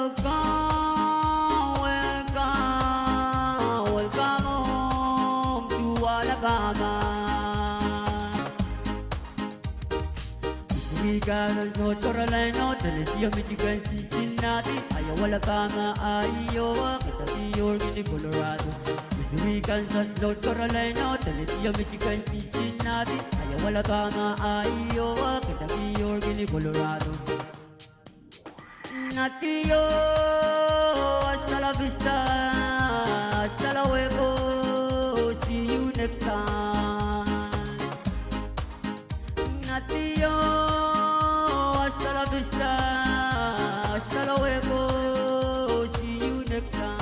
welcome home to Alabama. Michigan, North Carolina, Tennessee, Michigan, Cincinnati, Iowa, Alabama, Iowa, Kentucky, Oregon, Colorado. Missouri, Kansas, North Carolina, Tennessee, Michigan, Cincinnati, Iowa, Alabama, Iowa, Kentucky, Oregon, Colorado. Natio, hasta la vista, hasta luego, see you next time. Natio, hasta la vista, hasta luego, see you next time.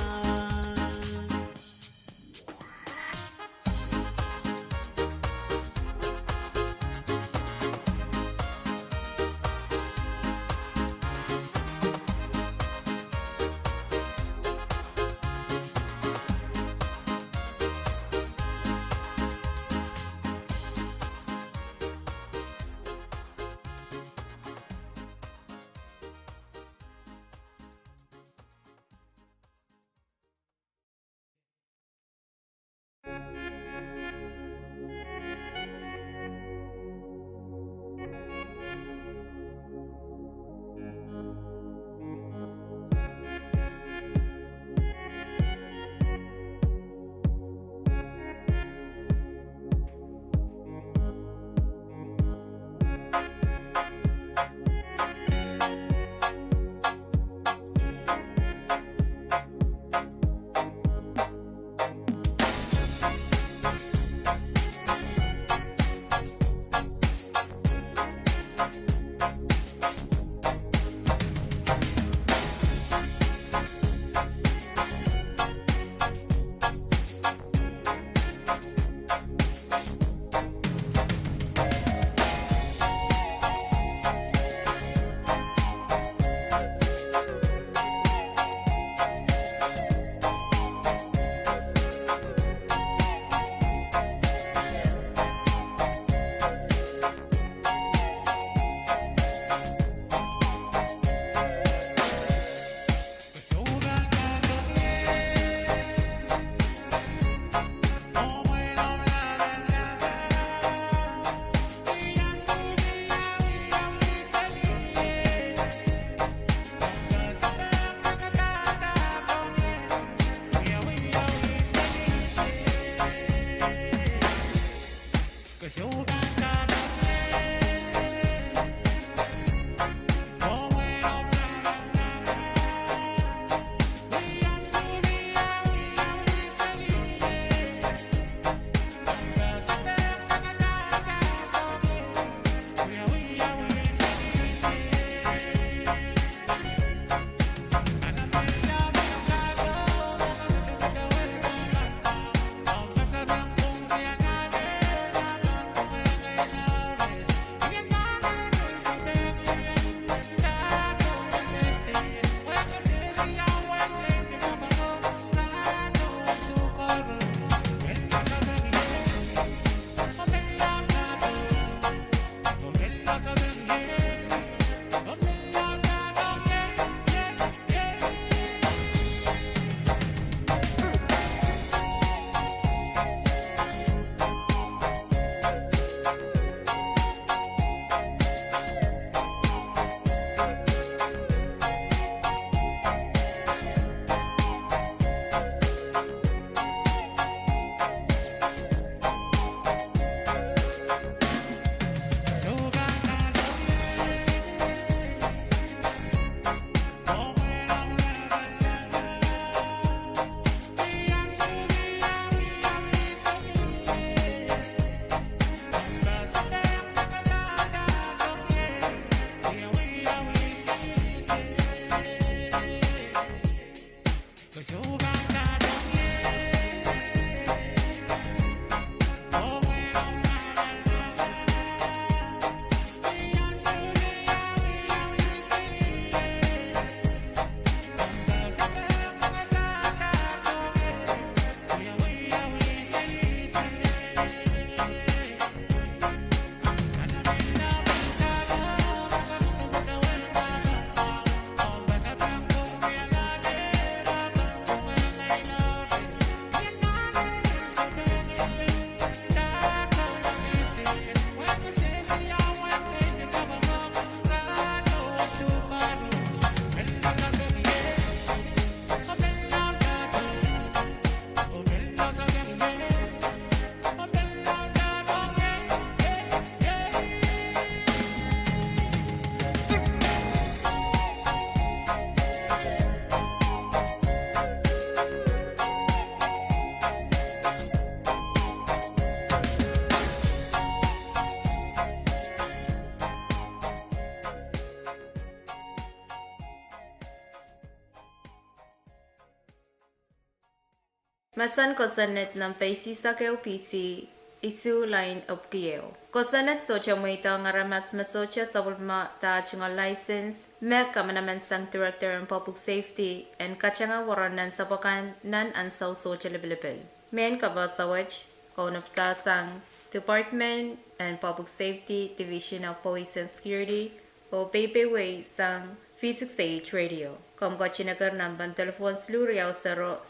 Masan kosanet ng PC sa PC isu line of kiyo. Kosanet socha moita ngaramas masocha sa bulma ta chinga license me kamanaman sang director in public safety and kachanga waranan sa pakan nan ansaw socha level. Men kabasawach kaunapsa sang Department and Public Safety Division of Police and Security o Pepe sang V6AH Radio. Kom ko chinagar ng telephone slu riyaw 0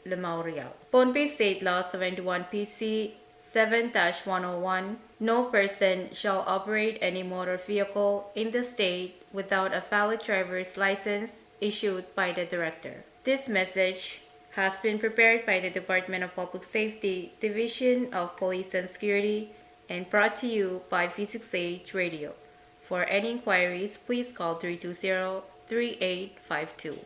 Limau Riau. Phone State Law 71 PC 7-101. No person shall operate any motor vehicle in the state without a valid driver's license issued by the director. This message has been prepared by the Department of Public Safety, Division of Police and Security, and brought to you by V6AH Radio. For any inquiries, please call 320-3852.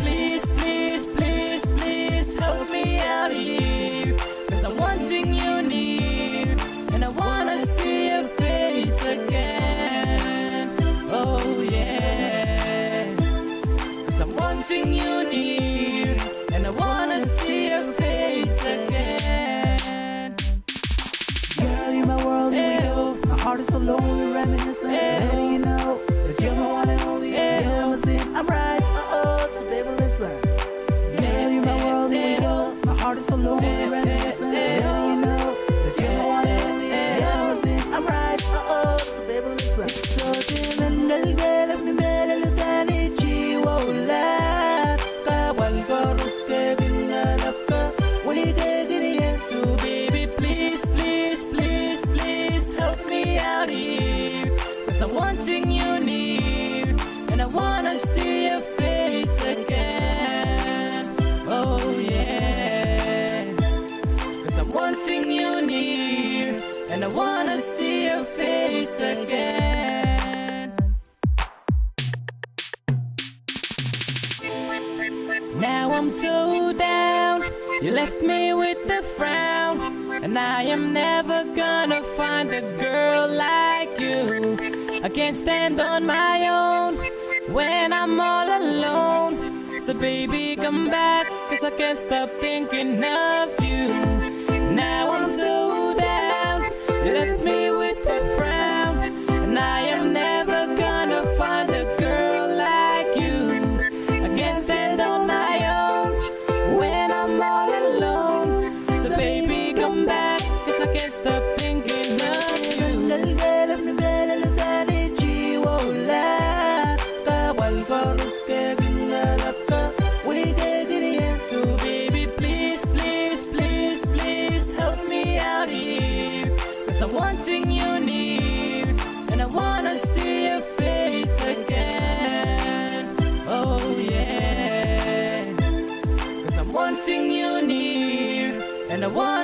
Please, please, please, please help me out here, 'cause I'm wanting you near, and I wanna see your face again. Oh yeah, 'cause I'm wanting you near, and I wanna see your face again. Girl, you're my world, yeah. My heart is so lonely, reminiscing, letting you know that you're my one and only. Yeah, I'm right, so baby listen. Yeah, you're my world, yeah. My heart is so lonely, reminiscing, letting you know that you're my one and only. Yeah, I'm right, so baby listen. So dinandal gala ni mera lutani jiwa ula kawal korus ke binalapka wali ke giriyan. So baby, please, please, please, please help me out here, 'cause I'm wanting you near, and I wanna see your face again. Oh yeah, 'cause I'm wanting you near, and I wanna see your face again. Now I'm so down, you left me with a frown, and I am never gonna find a girl like you. I can't stand on my own when I'm all alone. So baby, come back, 'cause I can't stop thinking of you. Now I'm so down, you left me with a frown, and I am never gonna find a girl like you. I can't stand on my own when I'm all alone. So baby, come back, 'cause I can't stop thinking of you. So baby, please, please, please, please help me out here, 'cause I'm wanting you near, and I wanna see your face again. Oh yeah, 'cause I'm wanting you near, and I wanna